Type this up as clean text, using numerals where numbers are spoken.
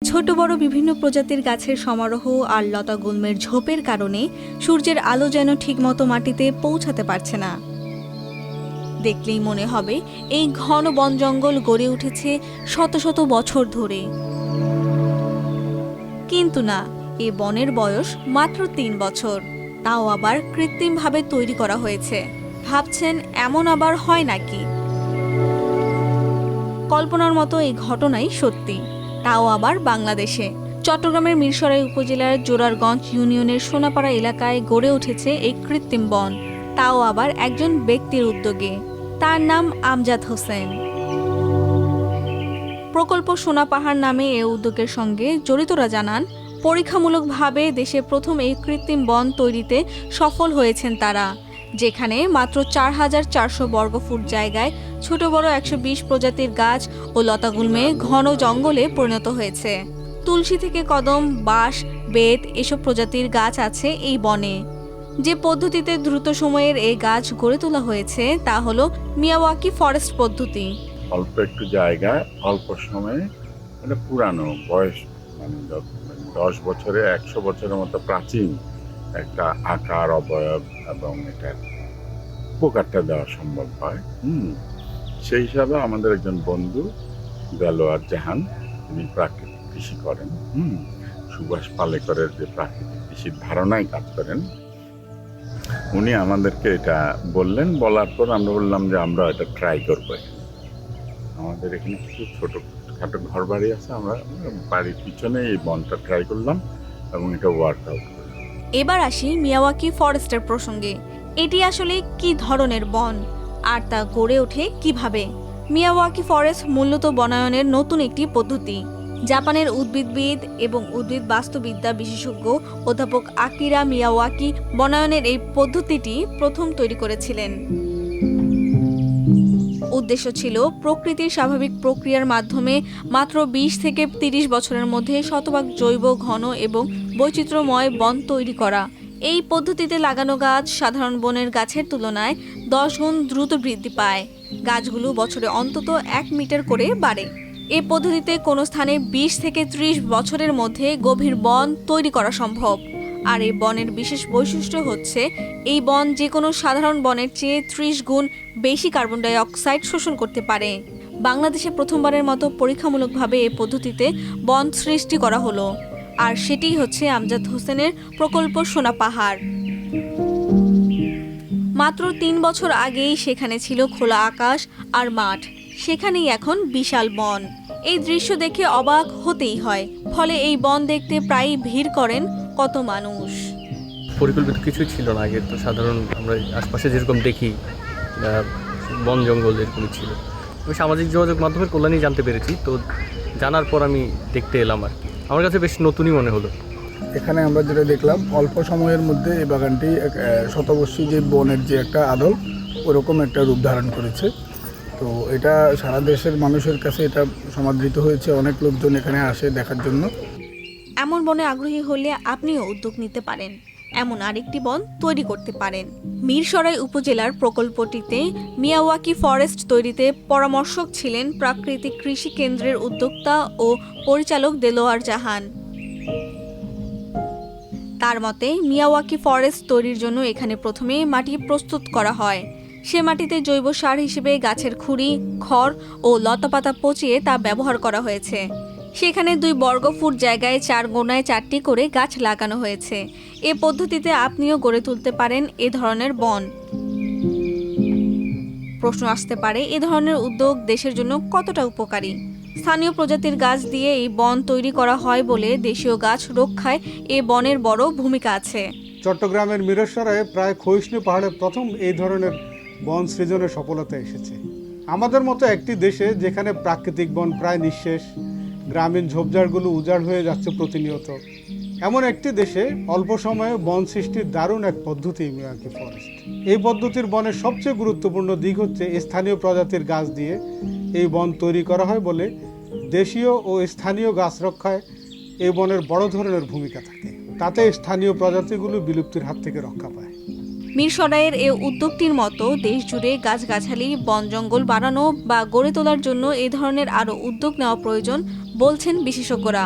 ছোট বড় বিভিন্ন প্রজাতির গাছের সমারোহ আর লতাগুল্মের ঝোপের কারণে সূর্যের আলো যেন ঠিকমতো মাটিতে পৌঁছাতে পারছে না। দেখলেই মনে হবে এই ঘন বন জঙ্গল গড়ে উঠেছে শত শত বছর ধরে। কিন্তু না, এ বনের বয়স মাত্র ৩ বছর, তাও আবার কৃত্রিমভাবে তৈরি করা হয়েছে। ভাবছেন এমন আবার হয় নাকি? কল্পনার মতো এই ঘটনাই সত্যি, তাও আবার বাংলাদেশে। চট্টগ্রামের মিরসরাই উপজেলার জোরারগঞ্জ ইউনিয়নের সোনাপাড়া এলাকায় গড়ে উঠেছে এই কৃত্রিম বন, তাও আবার একজন ব্যক্তির উদ্যোগে। তার নাম আমজাদ হোসেন। প্রকল্প সোনাপাহাড় নামে এ উদ্যোগের সঙ্গে জড়িতরা জানান, পরীক্ষামূলকভাবে দেশে প্রথম এই কৃত্রিম বন তৈরিতে সফল হয়েছেন তারা, যেখানে মাত্র ৪,৪০০ বর্গফুট জায়গায় ছোট বড় ১২০ প্রজাতির গাছ ও লতাগুল্মে ঘন জঙ্গলে পরিণত হয়েছে। তুলসী থেকে কদম, বাঁশ, বেত এসব প্রজাতির গাছ আছে এই বনে। যে পদ্ধতিতে দ্রুত সময়ের এই গাছ গড়ে তোলা হয়েছে তা হলো মিয়াওয়াকি ফরেস্ট পদ্ধতি। অল্প একটু জায়গায় অল্প সময়ে মানে পুরানো বয়স, মানে 10 বছরে 100 বছরের মতো প্রাচীন একটা আকার, অবয়ব এবং এটা উপকারটা দেওয়া সম্ভব হয়। সেই হিসাবে আমাদের একজন বন্ধু দেলোয়ার জাহান, তিনি প্রাকৃতিক কৃষি করেন। সুভাষ পালেকরের যে প্রাকৃতিক কৃষির ধারণায় কাজ করেন, উনি আমাদেরকে এটা বললেন। বলার পর আমরা বললাম যে আমরা এটা ট্রাই করবো। আমাদের এখানে কিছু ছোটোখাটো ঘর বাড়ি আছে, আমরা বাড়ির পিছনে এই বনটা ট্রাই করলাম এবং এটা ওয়ার্কআউট করলাম। এবার আসি মিয়াওয়াকি ফরেস্টের প্রসঙ্গে। এটি আসলে কি ধরনের বন আর তা গড়ে ওঠে কিভাবে? মিয়াওয়াকি ফরেস্ট মূলত বনায়নের নতুন একটি পদ্ধতি। জাপানের উদ্ভিদবিদ এবং উদ্ভিদ বাস্তুবিদ্যা বিশেষজ্ঞ অধ্যাপক আকিরা মিয়াওয়াকি বনায়নের এই পদ্ধতিটি প্রথম তৈরি করেছিলেন। উদ্দেশ্য ছিল প্রকৃতির স্বাভাবিক প্রক্রিয়ার মাধ্যমে মাত্র ২০ থেকে ৩০ বছরের মধ্যে শতভাগ জৈব, ঘন এবং বৈচিত্র্যময় বন তৈরি করা। এই পদ্ধতিতে লাগানো গাছ সাধারণ বনের গাছের তুলনায় ১০ গুণ দ্রুত বৃদ্ধি পায়। গাছগুলো বছরে অন্তত ১ মিটার করে বাড়ে। এই পদ্ধতিতে কোনো স্থানে ২০ থেকে ৩০ বছরের মধ্যে গভীর বন তৈরি করা সম্ভব। আর এই বনের বিশেষ বৈশিষ্ট্য হচ্ছে, এই বন যে কোনো সাধারণ বনের চেয়ে ৩০ গুণ বেশি কার্বন ডাই অক্সাইড শোষণ করতে পারে। বাংলাদেশে প্রথমবারের মতো পরীক্ষামূলকভাবে এই পদ্ধতিতে বন সৃষ্টি করা হলো, আর সেটিই হচ্ছে আমজাদ হোসেনের প্রকল্প সোনাপাহাড়। মাত্র ৩ বছর আগেই সেখানে ছিল খোলা আকাশ আর মাঠ, সেখানেই এখন বিশাল বন। এই দৃশ্য দেখে অবাক হতেই হয়। ফলে এই বন দেখতে প্রায়ই ভিড় করেন কত মানুষ। পরিকল্পিত কিছুই ছিল না আগে, তো সাধারণ আমরা আশপাশে যেরকম দেখি বন জঙ্গল এরকমই ছিল। আমি সামাজিক যোগাযোগ মাধ্যমের কল্যাণেই জানতে পেরেছি, তো জানার পর আমি দেখতে এলাম আর কি। আমার কাছে বেশ নতুনই মনে হলো। এখানে আমরা যেটা দেখলাম, অল্প সময়ের মধ্যে এই বাগানটি শতবর্ষী যে বনের যে একটা আদল, ওরকম একটা রূপ ধারণ করেছে। তো এটা সারা দেশের মানুষের কাছে এটা সমাদৃত হয়েছে, অনেক লোকজন এখানে আসে দেখার জন্য। এমন বনে আগ্রহী হলে আপনিও উদ্যোগ নিতে পারেন, এমন আরেকটি বন তৈরি করতে পারেন। মিরসরাই উপজেলার প্রকল্পটিতে মিয়াওয়াকি ফরেস্ট তৈরিতে পরামর্শক ছিলেন প্রাকৃতিক কৃষি কেন্দ্রের উদ্যোক্তা ও পরিচালক দেলোয়ার জাহান। তার মতে, মিয়াওয়াকি ফরেস্ট তৈরির জন্য এখানে প্রথমে মাটি প্রস্তুত করা হয়। সে মাটিতে জৈব সার হিসেবে গাছের খুঁড়ি, খড় ও লতাপাতা পচিয়ে তা ব্যবহার করা হয়েছে। সেখানে ২ বর্গফুট জায়গায় ৪ কোণায় ৪টি করে গাছ লাগানো হয়েছে। এ পদ্ধতিতে আপনিও গড়ে তুলতে পারেন এ ধরনের বন। প্রশ্ন আসতে পারে, এ ধরনের উদ্যোগ দেশের জন্য কতটা উপকারী? স্থানীয় প্রজাতির গাছ দিয়ে এই বন তৈরি করা হয় বলে দেশীয় গাছ রক্ষায় এ বনের বড় ভূমিকা আছে। চট্টগ্রামের মিরসরাইয়ে প্রায় ক্ষয়িষ্ণু পাহাড়ে প্রথম এই ধরনের বন সৃজনের সফলতা এসেছে। আমাদের মতো একটি দেশে যেখানে প্রাকৃতিক বন প্রায় নিঃশেষ, গ্রামীণ ঝোপঝাড়গুলো উজাড় হয়ে যাচ্ছে প্রতিনিয়ত, এমন একটি দেশে অল্প সময়ে বন সৃষ্টির দারুণ এক পদ্ধতি মিয়াওয়াকি ফরেস্ট। এই পদ্ধতির বনের সবচেয়ে গুরুত্বপূর্ণ দিক হচ্ছে স্থানীয় প্রজাতির গাছ দিয়ে এই বন তৈরি করা হয় বলে দেশীয় ও স্থানীয় গাছ রক্ষায় এই বনের বড় ধরনের ভূমিকা থাকে। তাতে স্থানীয় প্রজাতিগুলো বিলুপ্তির হাত থেকে রক্ষা পায়। মিরসরাইয়ের এ উদ্যোগটির মতো দেশ জুড়ে গাছগাছালি, বন জঙ্গল বাড়ানো বা গড়ে তোলার জন্য এ ধরনের আরও উদ্যোগ নেওয়া প্রয়োজন বলছেন বিশেষজ্ঞরা।